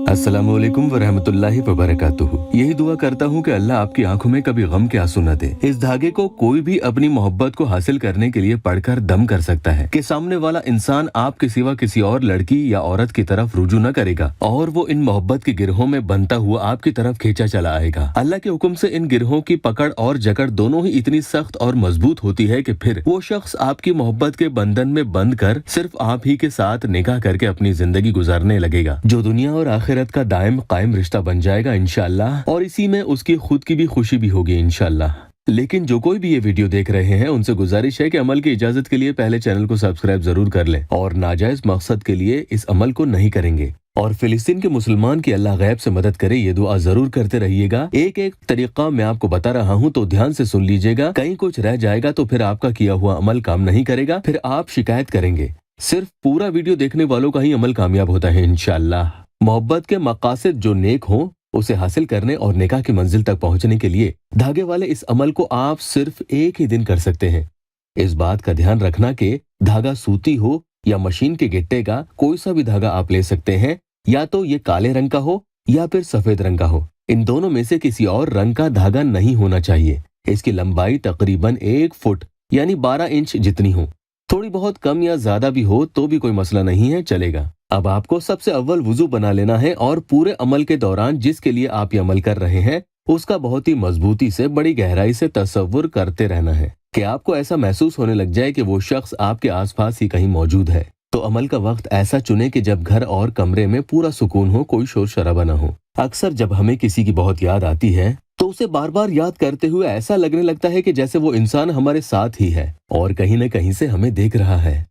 अस्सलामु अलैकुम वरहमतुल्लाहि वबरकातुहू। यही दुआ करता हूँ कि अल्लाह आपकी आंखों में कभी गम के आंसू न दे। इस धागे को कोई भी अपनी मोहब्बत को हासिल करने के लिए पढ़कर दम कर सकता है कि सामने वाला इंसान आपके सिवा किसी और लड़की या औरत की तरफ रुजू न करेगा और वो इन मोहब्बत के गिरोहों में बनता हुआ आपकी तरफ खींचा चला आएगा। अल्लाह के हुक्म से इन गिरोहों की पकड़ और जकड़ दोनों ही इतनी सख्त और मजबूत होती है कि फिर वो शख्स आपकी मोहब्बत के बंधन में बंध कर सिर्फ आप ही के साथ निकाह करके अपनी जिंदगी गुजारने लगेगा, जो दुनिया और आखिरत का दायम कायम रिश्ता बन जाएगा इंशाअल्लाह, और इसी में उसकी खुद की भी खुशी भी होगी इंशाअल्लाह। लेकिन जो कोई भी ये वीडियो देख रहे हैं उनसे गुजारिश है कि अमल की इजाजत के लिए पहले चैनल को सब्सक्राइब जरूर कर लें और नाजायज मकसद के लिए इस अमल को नहीं करेंगे। और फिलिस्तीन के मुसलमान की अल्लाह गैब से मदद करे, ये दुआ जरूर करते रहिएगा। एक एक तरीका मैं आपको बता रहा हूँ तो ध्यान से सुन लीजिएगा। कहीं कुछ रह जाएगा तो फिर आपका किया हुआ अमल काम नहीं करेगा, फिर आप शिकायत करेंगे। सिर्फ पूरा वीडियो देखने वालों का ही अमल कामयाब होता है इंशाअल्लाह। मोहब्बत के मकासद जो नेक हों उसे हासिल करने और निकाह की मंजिल तक पहुंचने के लिए धागे वाले इस अमल को आप सिर्फ एक ही दिन कर सकते हैं। इस बात का ध्यान रखना कि धागा सूती हो या मशीन के गिट्टे का, कोई सा भी धागा आप ले सकते हैं, या तो ये काले रंग का हो या फिर सफेद रंग का हो। इन दोनों में से किसी और रंग का धागा नहीं होना चाहिए। इसकी लंबाई तकरीबन 1 फुट यानी 12 इंच जितनी हो। थोड़ी बहुत कम या ज्यादा भी हो तो भी कोई मसला नहीं है, चलेगा। अब आपको सबसे अव्वल वुजू बना लेना है और पूरे अमल के दौरान जिसके लिए आप ये अमल कर रहे हैं उसका बहुत ही मजबूती से, बड़ी गहराई से तसव्वुर करते रहना है कि आपको ऐसा महसूस होने लग जाए कि वो शख्स आपके आसपास ही कहीं मौजूद है। तो अमल का वक्त ऐसा चुने कि जब घर और कमरे में पूरा सुकून हो, कोई शोर शराबा न हो। अक्सर जब हमें किसी की बहुत याद आती है तो उसे बार बार याद करते हुए ऐसा लगने लगता है कि जैसे वो इंसान हमारे साथ ही है और कहीं न कहीं से हमें देख रहा है।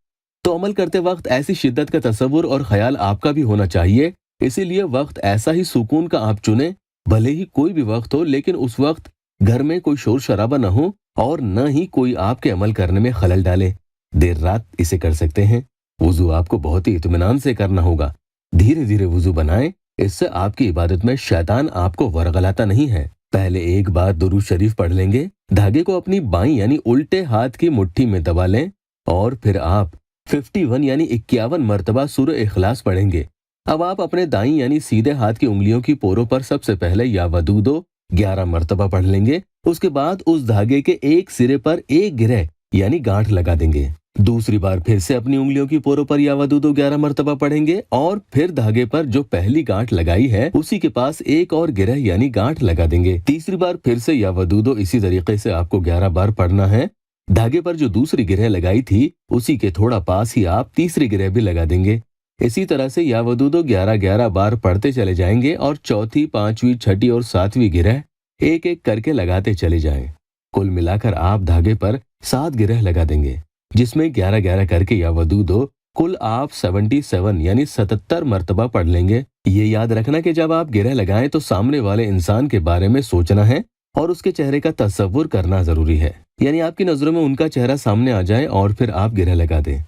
तो अमल करते वक्त ऐसी शिद्दत का तसव्वुर और ख्याल आपका भी होना चाहिए। इसीलिए वक्त ऐसा ही सुकून का आप चुने, भले ही कोई भी वक्त हो, लेकिन उस वक्त घर में कोई शोर शराबा न हो और न ही कोई आपके अमल करने में खलल डाले। देर रात इसे कर सकते हैं। वुजू आपको बहुत ही इत्मीनान से करना होगा। धीरे धीरे वुजू बनाएं, इससे आपकी इबादत में शैतान आपको वरगलाता नहीं है। पहले एक बार दुरूद शरीफ पढ़ लेंगे। धागे को अपनी बाईं यानी उल्टे हाथ की मुट्ठी में दबा लें और फिर आप 51 यानी 51 मरतबा सूरह इखलास पढ़ेंगे। अब आप अपने दाईं यानी सीधे हाथ की उंगलियों की पोरों पर सबसे पहले या वदूदो 11 मरतबा पढ़ लेंगे। उसके बाद उस धागे के एक सिरे पर एक गिरह यानी गांठ लगा देंगे। दूसरी बार फिर से अपनी उंगलियों की पोरों पर या वदूदो 11 मरतबा पढ़ेंगे और फिर धागे पर जो पहली गांठ लगाई है उसी के पास एक और गिरह यानी गांठ लगा देंगे। तीसरी बार फिर से या वदूदो इसी तरीके से आपको 11 बार पढ़ना है। धागे पर जो दूसरी गिरह लगाई थी उसी के थोड़ा पास ही आप तीसरी गिरह भी लगा देंगे। इसी तरह से या वदूदो 11-11 बार पढ़ते चले जाएंगे और चौथी, पांचवी, छठी और सातवीं गिरह एक एक करके लगाते चले जाएं। कुल मिलाकर आप धागे पर 7 गिरह लगा देंगे, जिसमें 11-11 करके या वदूदो कुल आप 77 यानी 77 मरतबा पढ़ लेंगे। ये याद रखना कि जब आप गिरह लगाएं तो सामने वाले इंसान के बारे में सोचना है और उसके चेहरे का तसव्वुर करना जरूरी है, यानी आपकी नजरों में उनका चेहरा सामने आ जाए और फिर आप गिरह लगा दें।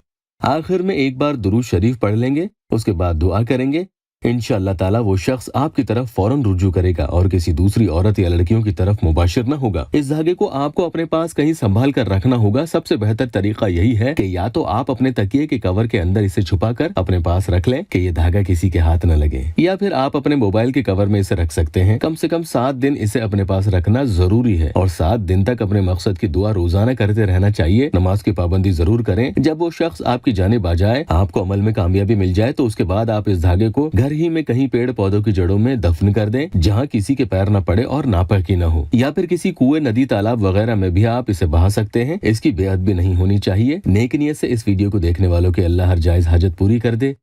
आखिर में एक बार दुरूद शरीफ पढ़ लेंगे, उसके बाद दुआ करेंगे। इंशाअल्लाह ताला वो शख्स आपकी तरफ फौरन रुजू करेगा और किसी दूसरी औरत या लड़कियों की तरफ मुबाशिर न होगा। इस धागे को आपको अपने पास कहीं संभाल कर रखना होगा। सबसे बेहतर तरीका यही है कि या तो आप अपने तकिए के कवर के अंदर इसे छुपा कर अपने पास रख लें कि ये धागा किसी के हाथ न लगे, या फिर आप अपने मोबाइल के कवर में इसे रख सकते हैं। कम से कम 7 दिन इसे अपने पास रखना जरूरी है और 7 दिन तक अपने मकसद की दुआ रोजाना करते रहना चाहिए। नमाज की पाबंदी जरूर करें। जब वो शख्स आपकी जानिब आ जाए, आपको अमल में कामयाबी मिल जाए, तो उसके बाद आप इस धागे को घर ही में कहीं पेड़ पौधों की जड़ों में दफन कर दें, जहां किसी के पैर न पड़े और नापाकी न हो, या फिर किसी कुएं, नदी, तालाब वगैरह में भी आप इसे बहा सकते हैं। इसकी बेअदबी नहीं होनी चाहिए। नेक नियत से इस वीडियो को देखने वालों की अल्लाह हर जायज हाजत पूरी कर दे।